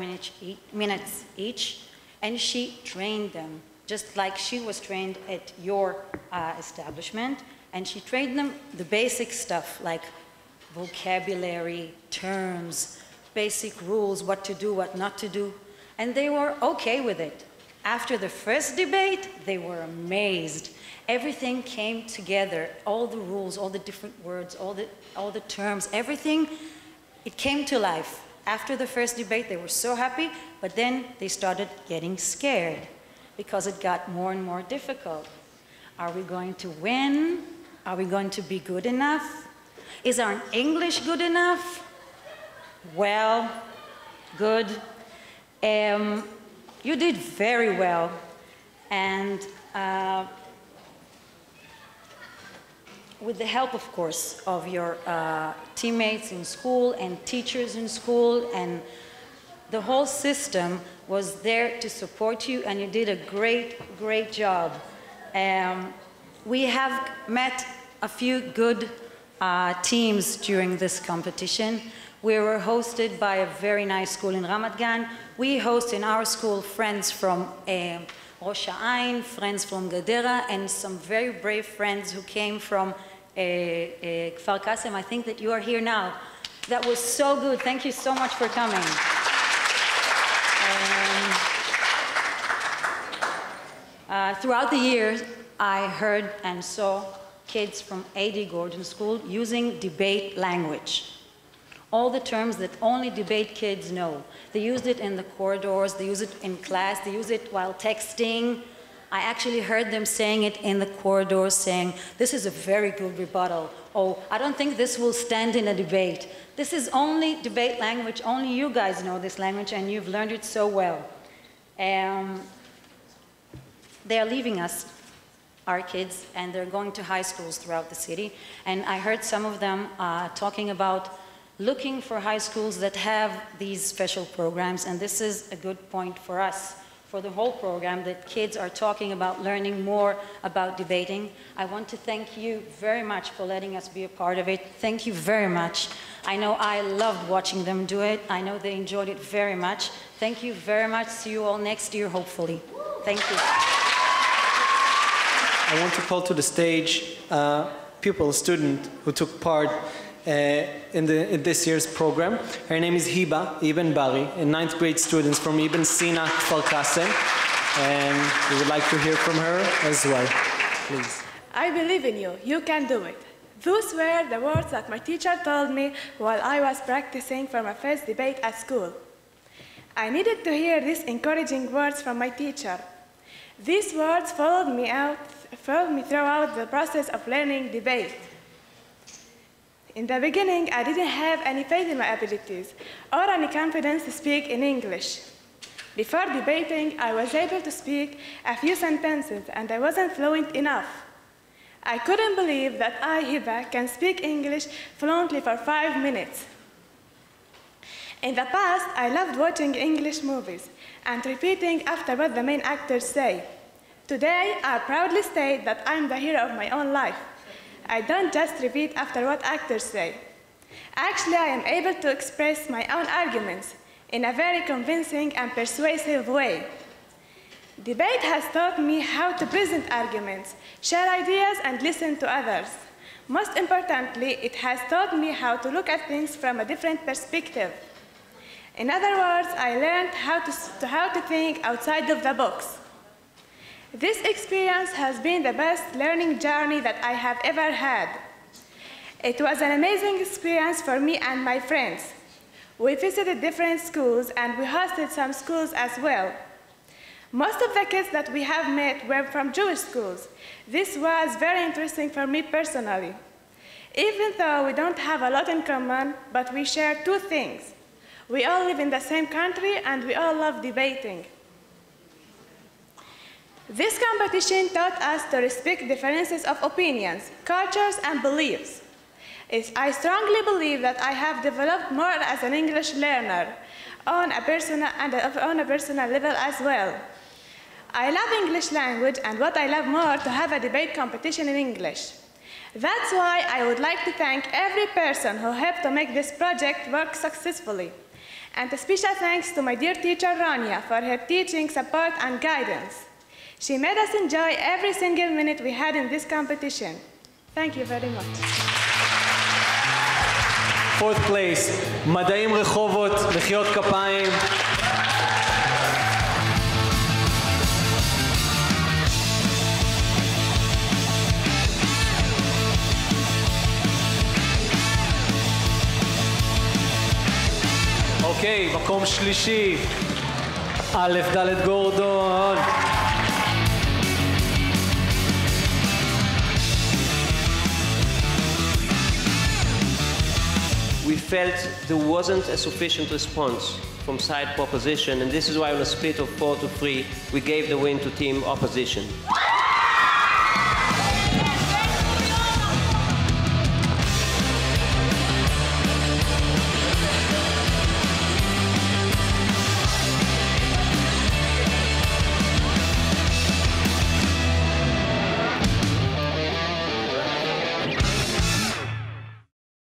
minutes each, and she trained them just like she was trained at your establishment, and she trained them the basic stuff like vocabulary, terms, basic rules, what to do, what not to do, and they were okay with it. After the first debate, they were amazed. Everything came together, all the rules, all the different words, all the terms, everything, it came to life. After the first debate, they were so happy, but then they started getting scared because it got more and more difficult. Are we going to win? Are we going to be good enough? Is our English good enough? Well, good. You did very well, and with the help, of course, of your teammates in school and teachers in school, and the whole system was there to support you, and you did a great, great job. We have met a few good teams during this competition. We were hosted by a very nice school in Ramat Gan. We host in our school friends from Rosh Ha'ain, friends from Gadera, and some very brave friends who came from Kfar Kasem. I think that you are here now. That was so good. Thank you so much for coming. Throughout the years, I heard and saw kids from A.D. Gordon School using debate language. All the terms that only debate kids know. They used it in the corridors, they use it in class, they use it while texting. I actually heard them saying it in the corridors, saying, this is a very good rebuttal. Oh, I don't think this will stand in a debate. This is only debate language, only you guys know this language and you've learned it so well. They are leaving us, our kids, and they're going to high schools throughout the city. And I heard some of them talking about looking for high schools that have these special programs, and this is a good point for us, for the whole program, that kids are talking about learning more about debating. I want to thank you very much for letting us be a part of it. Thank you very much. I know I loved watching them do it. I know they enjoyed it very much. Thank you very much. See you all next year, hopefully. Thank you. I want to call to the stage a student who took part in this year's program. Her name is Hiba Ibn Bari, a 9th grade student from Ibn Sina, Kfar Kasem, and we would like to hear from her as well. Please. I believe in you. You can do it. Those were the words that my teacher told me while I was practicing for my first debate at school. I needed to hear these encouraging words from my teacher. These words followed me throughout the process of learning debate. In the beginning, I didn't have any faith in my abilities or any confidence to speak in English. Before debating, I was able to speak a few sentences, and I wasn't fluent enough. I couldn't believe that I, Hiba, can speak English fluently for 5 minutes. In the past, I loved watching English movies and repeating after what the main actors say. Today, I proudly state that I'm the hero of my own life. I don't just repeat after what actors say. Actually, I am able to express my own arguments in a very convincing and persuasive way. Debate has taught me how to present arguments, share ideas, and listen to others. Most importantly, it has taught me how to look at things from a different perspective. In other words, I learned how to think outside of the box. This experience has been the best learning journey that I have ever had. It was an amazing experience for me and my friends. We visited different schools and we hosted some schools as well. Most of the kids that we have met were from Jewish schools. This was very interesting for me personally. Even though we don't have a lot in common, but we share two things. We all live in the same country and we all love debating. This competition taught us to respect differences of opinions, cultures, and beliefs. I strongly believe that I have developed more as an English learner on a personal level as well. I love English language, and what I love more to have a debate competition in English. That's why I would like to thank every person who helped to make this project work successfully. And a special thanks to my dear teacher Rania for her teaching, support, and guidance. She made us enjoy every single minute we had in this competition. Thank you very much. Fourth place, מדעים רחובות, מחיאות כפיים. אוקיי, מקום שלישי, א' ד' גורדון. We felt there wasn't a sufficient response from side proposition, and this is why on a split of 4-3, we gave the win to team opposition.